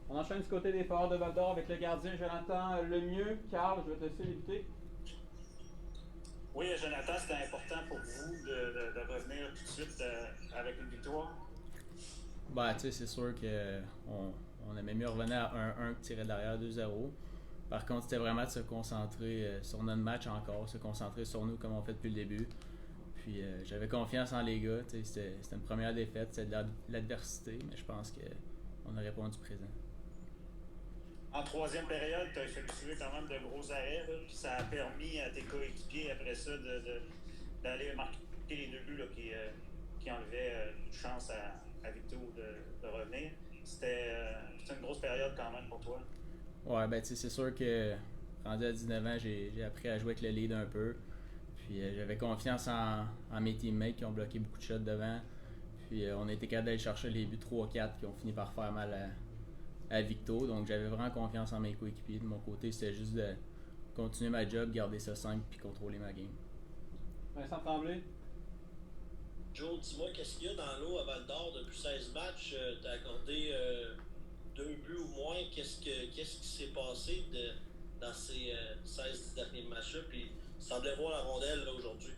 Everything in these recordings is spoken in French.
On enchaîne du côté des Foreurs de Val-d'Or avec le gardien Jonathan Lemieux. Carl, je vais te laisser débuter. Oui, Jonathan, c'était important pour vous de revenir tout de suite avec une victoire. Bah, tu sais, c'est sûr que on aimait mieux revenir à 1-1 que tirer derrière 2-0. Par contre, c'était vraiment de se concentrer sur notre match encore, se concentrer sur nous comme on fait depuis le début. Puis j'avais confiance en les gars. C'était une première défaite, c'était de l'adversité, mais je pense qu'on a répondu présent. En troisième période, tu as effectué quand même de gros arrêts, là, puis ça a permis à tes coéquipiers après ça d'aller marquer les deux buts là, qui enlevaient une chance à Victo de revenir. C'était une grosse période quand même pour toi. Ouais, ben tu sais, c'est sûr que rendu à 19 ans, j'ai appris à jouer avec le lead un peu. Puis j'avais confiance en mes teammates qui ont bloqué beaucoup de shots devant. Puis on a été capable d'aller chercher les buts 3-4 qui ont fini par faire mal à Victo. Donc j'avais vraiment confiance en mes coéquipiers. De mon côté, c'était juste de continuer ma job, garder ça simple puis contrôler ma game. Vincent Tremblay. Joe, dis-moi, qu'est-ce qu'il y a dans l'eau à Val d'Or depuis 16 matchs? Tu as accordé 2 buts ou moins. Qu'est-ce qui s'est passé dans ces 16 derniers matchs-là? Puis, tu semblais voir la rondelle là, aujourd'hui.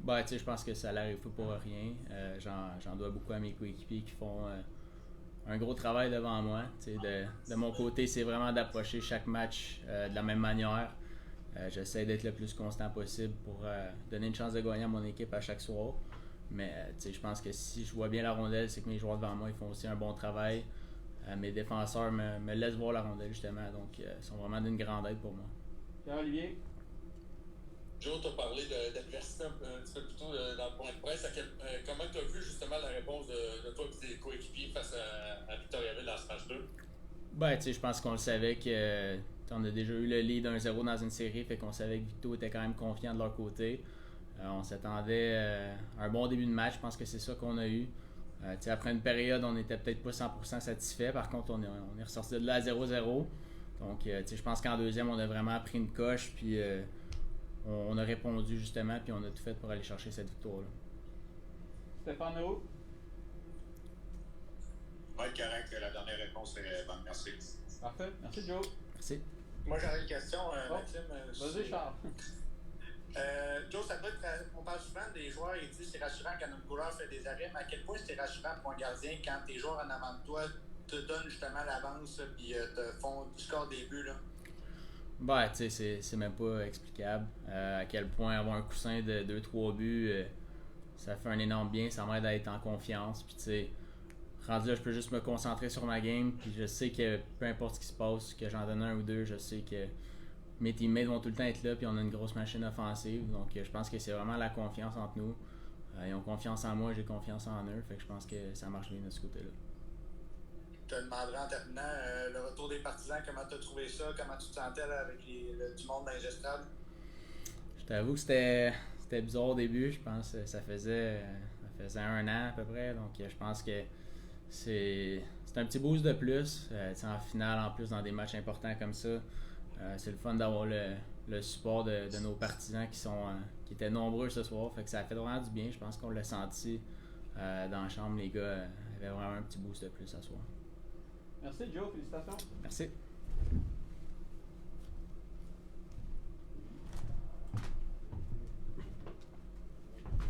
Ben, tu sais, je pense que ça n'arrive pas pour rien. J'en dois beaucoup à mes coéquipiers qui font un gros travail devant moi. De mon côté, c'est vraiment d'approcher chaque match de la même manière. J'essaie d'être le plus constant possible pour donner une chance de gagner à mon équipe à chaque soir. Mais je pense que si je vois bien la rondelle, c'est que mes joueurs devant moi ils font aussi un bon travail. Mes défenseurs me laissent voir la rondelle justement, donc ils sont vraiment d'une grande aide pour moi. Pierre-Olivier. Joe, tu as parlé d'adversité un petit peu plus tôt dans le point de presse. Comment tu as vu justement la réponse de toi et tes coéquipiers face à Victoriaville dans ce match-là? Ben, je pense qu'on le savait que on a déjà eu le lead 1-0 dans une série, fait qu'on savait que Victo était quand même confiant de leur côté. On s'attendait à un bon début de match, je pense que c'est ça qu'on a eu. Après une période, on n'était peut-être pas 100% satisfait. Par contre, on est ressorti de là à 0-0. Donc, je pense qu'en deuxième, on a vraiment pris une coche, puis on a répondu justement, puis on a tout fait pour aller chercher cette victoire-là. Stéphane Leroux. Oui, correct. La dernière réponse est bonne. Merci. Parfait. Merci, Joe. Merci. Moi, j'aurais une question, Oh. Maxime. Vas-y, Charles. Joe, ça doit être. On parle souvent des joueurs, ils disent que c'est rassurant quand notre coureur fait des arrêts, mais à quel point c'est rassurant pour un gardien quand tes joueurs en avant de toi te donnent justement l'avance puis te font du score des buts, là? Ben, tu sais, c'est même pas explicable. À quel point avoir un coussin de 2-3 buts, ça fait un énorme bien, ça m'aide à être en confiance. Puis, tu sais, rendu là, je peux juste me concentrer sur ma game. Puis, je sais que peu importe ce qui se passe, que j'en donne un ou deux, je sais que mes teammates vont tout le temps être là. Puis, on a une grosse machine offensive. Donc, je pense que c'est vraiment la confiance entre nous. Ils ont confiance en moi, j'ai confiance en eux. Fait que je pense que ça marche bien de ce côté-là. Je te demanderai en terminant le retour des partisans, comment tu as trouvé ça, comment tu te sentais là, avec du monde dans les estrades? Je t'avoue que c'était bizarre au début. Je pense que ça faisait 1 an à peu près. Donc, je pense que c'est un petit boost de plus. En finale, en plus, dans des matchs importants comme ça, c'est le fun d'avoir le support de nos partisans qui étaient nombreux ce soir. Fait que ça a fait vraiment du bien. Je pense qu'on l'a senti dans la chambre. Les gars avaient vraiment un petit boost de plus ce soir. Merci, Joe. Félicitations. Merci.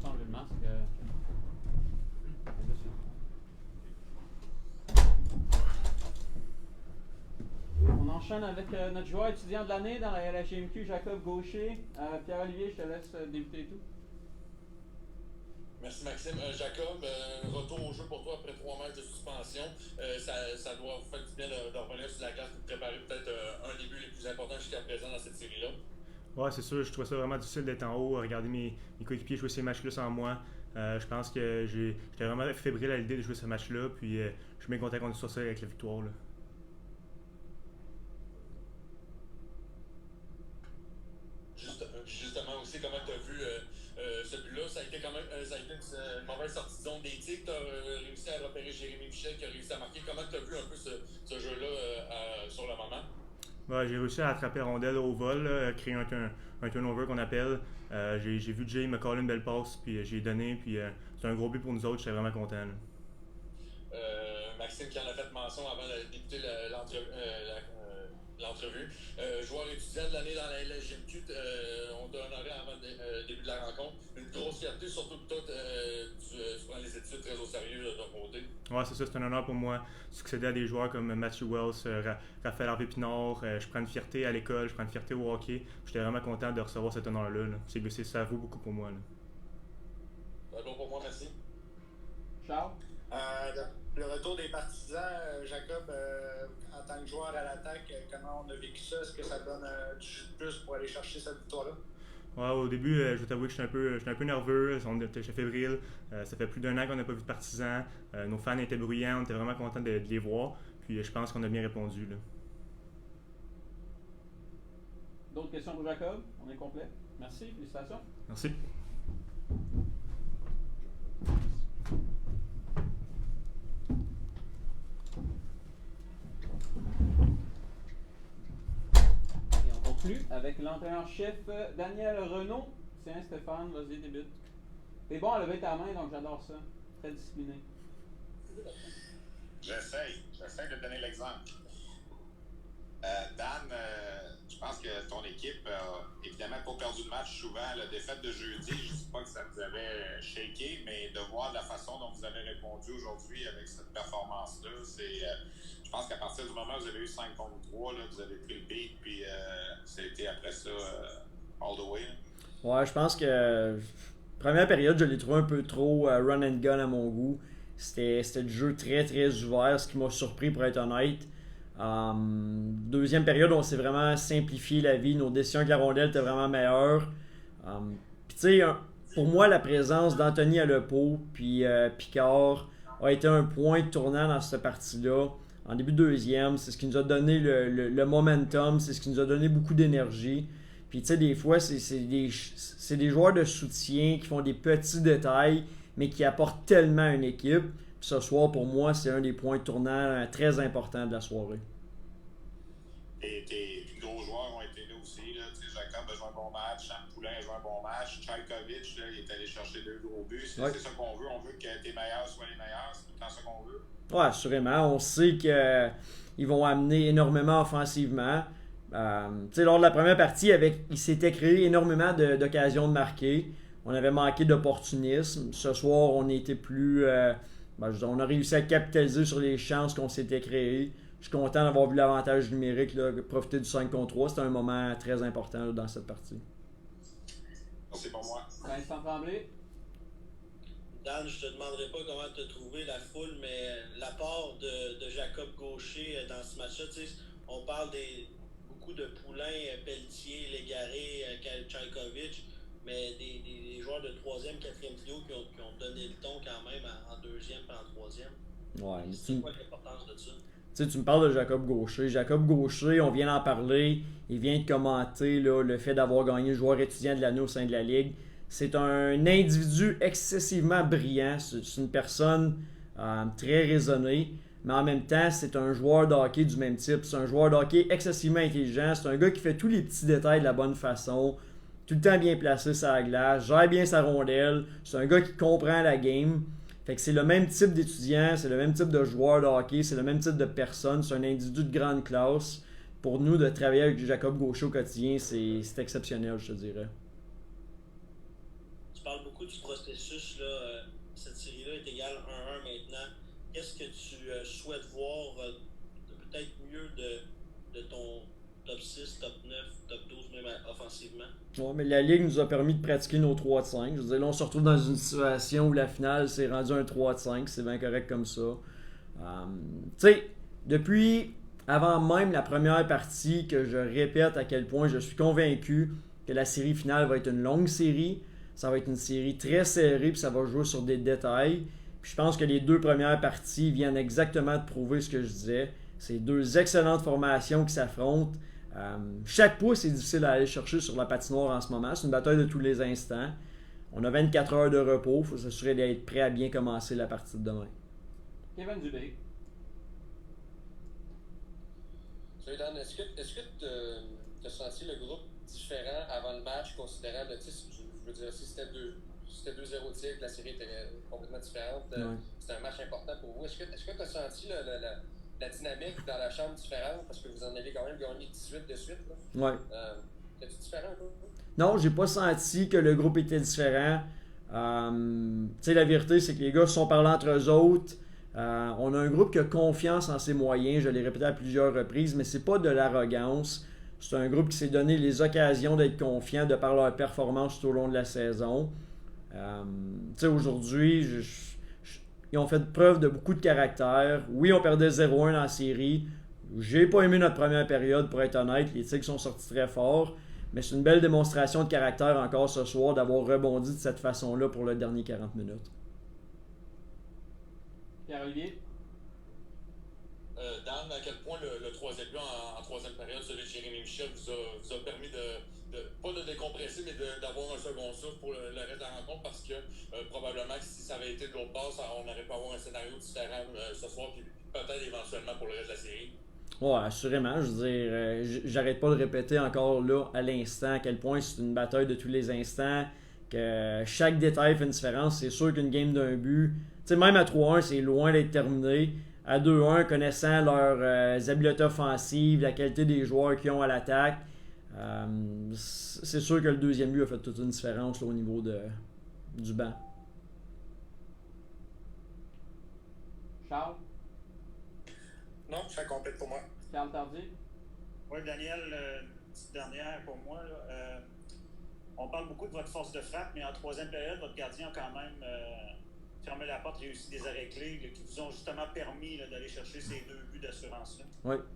Changer le masque. On enchaîne avec notre joueur étudiant de l'année dans la LHMQ, Jacob Gaucher. Pierre-Olivier, je te laisse débuter tout. Merci Maxime. Jacob, retour au jeu pour toi après 3 matchs de suspension. Ça doit vous faire du bien de revenir sur la glace pour préparer peut-être un des buts les plus importants jusqu'à présent dans cette série-là. Ouais, c'est sûr, je trouvais ça vraiment difficile d'être en haut, regarder mes coéquipiers jouer ces matchs-là sans moi. Je pense que j'étais vraiment fébrile à l'idée de jouer ce match-là, puis je suis bien content qu'on ait sorti avec la victoire. Là. Justement aussi, comment tu as vu ce but-là? Ça a été quand même une mauvaise sortie de zone des Tigres. Tu as réussi à repérer Jérémy Michel qui a réussi à marquer. Comment tu as vu un peu ce jeu-là sur le moment? Ouais, j'ai réussi à attraper la rondelle au vol, là, créer un turnover qu'on appelle. J'ai vu Jay me coller une belle passe, puis j'ai donné, puis c'est un gros but pour nous autres, j'étais vraiment content. Là. Maxime qui en a fait mention. intervention avant de débuter l'entrevue. Joueur étudiant de l'année dans la LGMQ, on t'a honoré avant le début de la rencontre. Une grosse fierté, surtout que toi, tu prends les études très au sérieux de ton côté. Ouais, c'est ça, c'est un honneur pour moi. Succéder à des joueurs comme Matthew Wells, Raphaël Harvey-Pinard. Je prends une fierté à l'école, je prends une fierté au hockey. J'étais vraiment content de recevoir cet honneur-là. Là. Ça vaut beaucoup pour moi. Là. C'est bon pour moi, merci. Charles? Le retour des partisans, Jacob, en tant que joueur à l'attaque, comment on a vécu ça? Est-ce que ça donne du jus de plus pour aller chercher cette victoire-là? Ouais, au début, je vais t'avouer que j'étais un peu nerveux, j'étais fébrile. Ça fait plus d'1 an qu'on n'a pas vu de partisans. Nos fans étaient bruyants, on était vraiment contents de les voir. Puis je pense qu'on a bien répondu. Là. D'autres questions pour Jacob? On est complet. Merci, félicitations. Merci. Et on conclut avec l'entraîneur-chef Daniel Renaud. Tiens, Stéphane, vas-y, débute. T'es bon à lever ta main, donc j'adore ça. Très discipliné. J'essaie de donner l'exemple. Dan, je pense que ton équipe a évidemment pas perdu de match souvent. La défaite de jeudi, je ne dis pas que ça vous avait shaké, mais de voir la façon dont vous avez répondu aujourd'hui avec cette performance-là, je pense qu'à partir du moment où vous avez eu 5 contre 3, là, vous avez pris le beat, puis c'était après ça all the way. Là. Ouais, je pense que première période, je l'ai trouvé un peu trop run and gun à mon goût. C'était du jeu très très ouvert, ce qui m'a surpris pour être honnête. Deuxième période, on s'est vraiment simplifié la vie. Nos décisions avec la rondelle étaient vraiment meilleures. Puis tu sais, pour moi, la présence d'Anthony Alepo puis Picard a été un point tournant dans cette partie-là. En début de deuxième, c'est ce qui nous a donné le momentum, c'est ce qui nous a donné beaucoup d'énergie. Puis tu sais, des fois, c'est des joueurs de soutien qui font des petits détails, mais qui apportent tellement à une équipe. Puis ce soir, pour moi, c'est un des points tournants très importants de la soirée. Et tes gros joueurs ont été là aussi. Là. Jacob a joué un bon match, Sam Poulin a joué un bon match, Tchaïkovic, il est allé chercher 2 gros buts. C'est ça qu'on veut. On veut que tes meilleurs soient les meilleurs. C'est tout le temps ça qu'on veut. Oui, assurément. On sait qu'ils vont amener énormément offensivement. Lors de la première partie, il s'était créé énormément d'occasions de marquer. On avait manqué d'opportunisme. Ce soir, on était plus... on a réussi à capitaliser sur les chances qu'on s'était créées. Je suis content d'avoir vu l'avantage numérique, là, profiter du 5 contre 3. C'était un moment très important là, dans cette partie. C'est pour moi. Vincent Tremblay. Dan, je te demanderai pas comment tu as trouvé la foule, mais l'apport de Jacob Gaucher dans ce match-là, on parle beaucoup de Poulain, Pelletier, Légaré, Tchaïkovic, mais des joueurs de 3e, 4e trio qui ont donné le ton quand même en 2e et en 3e. Ouais, c'est quoi l'importance de ça? Tu me parles de Jacob Gaucher. Jacob Gaucher, on vient d'en parler. Il vient de commenter là, le fait d'avoir gagné le joueur étudiant de l'année au sein de la Ligue. C'est un individu excessivement brillant. C'est une personne très raisonnée. Mais en même temps, c'est un joueur de hockey du même type. C'est un joueur de hockey excessivement intelligent. C'est un gars qui fait tous les petits détails de la bonne façon. Tout le temps bien placé sur la glace. Gère bien sa rondelle. C'est un gars qui comprend la game. Fait que c'est le même type d'étudiant, c'est le même type de joueur de hockey, c'est le même type de personne, c'est un individu de grande classe. Pour nous, de travailler avec Jacob Gaucher au quotidien, c'est exceptionnel, je te dirais. Tu parles beaucoup du processus, là. Cette série-là est égale 1-1 maintenant. Qu'est-ce que tu souhaites voir peut-être mieux de ton top 6, top 9, top 12, même offensivement? Ouais, mais la Ligue nous a permis de pratiquer nos 3 de 5. Je veux dire, là, on se retrouve dans une situation où la finale s'est rendue un 3 de 5. C'est bien correct comme ça. Tu sais, depuis avant même la première partie, que je répète à quel point je suis convaincu que la série finale va être une longue série. Ça va être une série très serrée, puis ça va jouer sur des détails. Puis je pense que les 2 premières parties viennent exactement de prouver ce que je disais. C'est 2 excellentes formations qui s'affrontent. Chaque pouce est difficile à aller chercher sur la patinoire en ce moment. C'est une bataille de tous les instants. On a 24 heures de repos. Il faut s'assurer d'être prêt à bien commencer la partie de demain. Kevin Dubé. Salut Dan, est-ce que tu as senti le groupe différent avant le match, considérant, je veux dire, si c'était 2-0 tir, la série était complètement différente, c'était un match important pour vous. Est-ce que tu as senti la dynamique dans la chambre différente parce que vous en avez quand même gagné 18 de suite. Là. Ouais. C'est-tu différent un peu? Non, j'ai pas senti que le groupe était différent. Tu sais, la vérité, c'est que les gars se sont parlé entre eux autres. On a un groupe qui a confiance en ses moyens, je l'ai répété à plusieurs reprises, mais c'est pas de l'arrogance. C'est un groupe qui s'est donné les occasions d'être confiant de par leur performance tout au long de la saison. Tu sais, aujourd'hui, ils ont fait preuve de beaucoup de caractère. Oui, on perdait 0-1 dans la série. J'ai pas aimé notre première période, pour être honnête. Les Tigres sont sortis très forts. Mais c'est une belle démonstration de caractère encore ce soir d'avoir rebondi de cette façon-là pour le dernier 40 minutes. Pierre-Olivier? Dan, à quel point le troisième but en troisième période, celui de Jérémy Michel, vous a permis pas de décompresser, mais d'avoir un second souffle pour le reste de la rencontre, parce que probablement que si ça avait été de l'autre base, on aurait pu avoir un scénario différent ce soir, puis peut-être éventuellement pour le reste de la série. Ouais, assurément. Je veux dire, j'arrête pas de répéter encore là, à l'instant, à quel point c'est une bataille de tous les instants, que chaque détail fait une différence. C'est sûr qu'une game d'un but, tu sais, même à 3-1, c'est loin d'être terminé. À 2-1, connaissant leurs habiletés offensives, la qualité des joueurs qu'ils ont à l'attaque, c'est sûr que le deuxième but a fait toute une différence là, au niveau du banc. Charles? Non, ça complète pour moi. Carl Tardy? Oui, Daniel, petite dernière pour moi. Là, on parle beaucoup de votre force de frappe, mais en troisième période, votre gardien a quand même fermé la porte, réussi des arrêts clés là, qui vous ont justement permis là, d'aller chercher ces 2 buts d'assurance-là.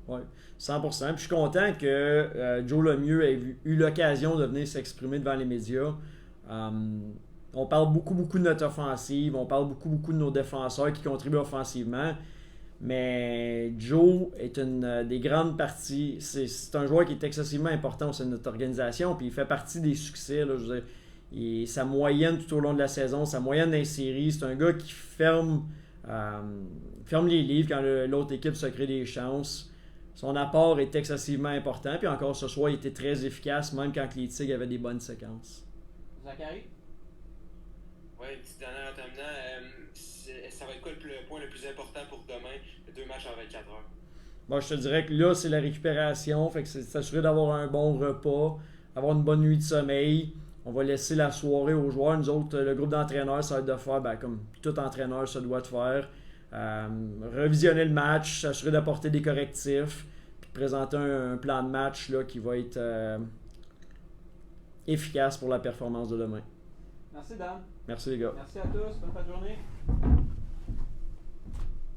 Oui, 100%. Puis je suis content que Joe Lemieux ait eu l'occasion de venir s'exprimer devant les médias. On parle beaucoup de notre offensive, on parle beaucoup de nos défenseurs qui contribuent offensivement. Mais Joe est une des grandes parties. C'est un joueur qui est excessivement important au sein de notre organisation. Puis il fait partie des succès. Là, je veux dire, sa moyenne tout au long de la saison, sa moyenne dans les séries, c'est un gars qui ferme les livres quand l'autre équipe se crée des chances. Son apport est excessivement important. Puis encore ce soir, il était très efficace, même quand les Tigres avaient des bonnes séquences. Zachary? Oui, petite dernière en terminant. Ça va être quoi le point le plus important pour demain, les 2 matchs en 24 heures? Bon, je te dirais que là, c'est la récupération. Fait que c'est s'assurer d'avoir un bon repas, avoir une bonne nuit de sommeil. On va laisser la soirée aux joueurs. Nous autres, le groupe d'entraîneurs, ça va être de faire, comme tout entraîneur se doit de faire, revisionner le match, s'assurer d'apporter des correctifs, puis de présenter un plan de match là, qui va être efficace pour la performance de demain. Merci, Dan. Merci les gars. Merci à tous. Bonne fin de journée.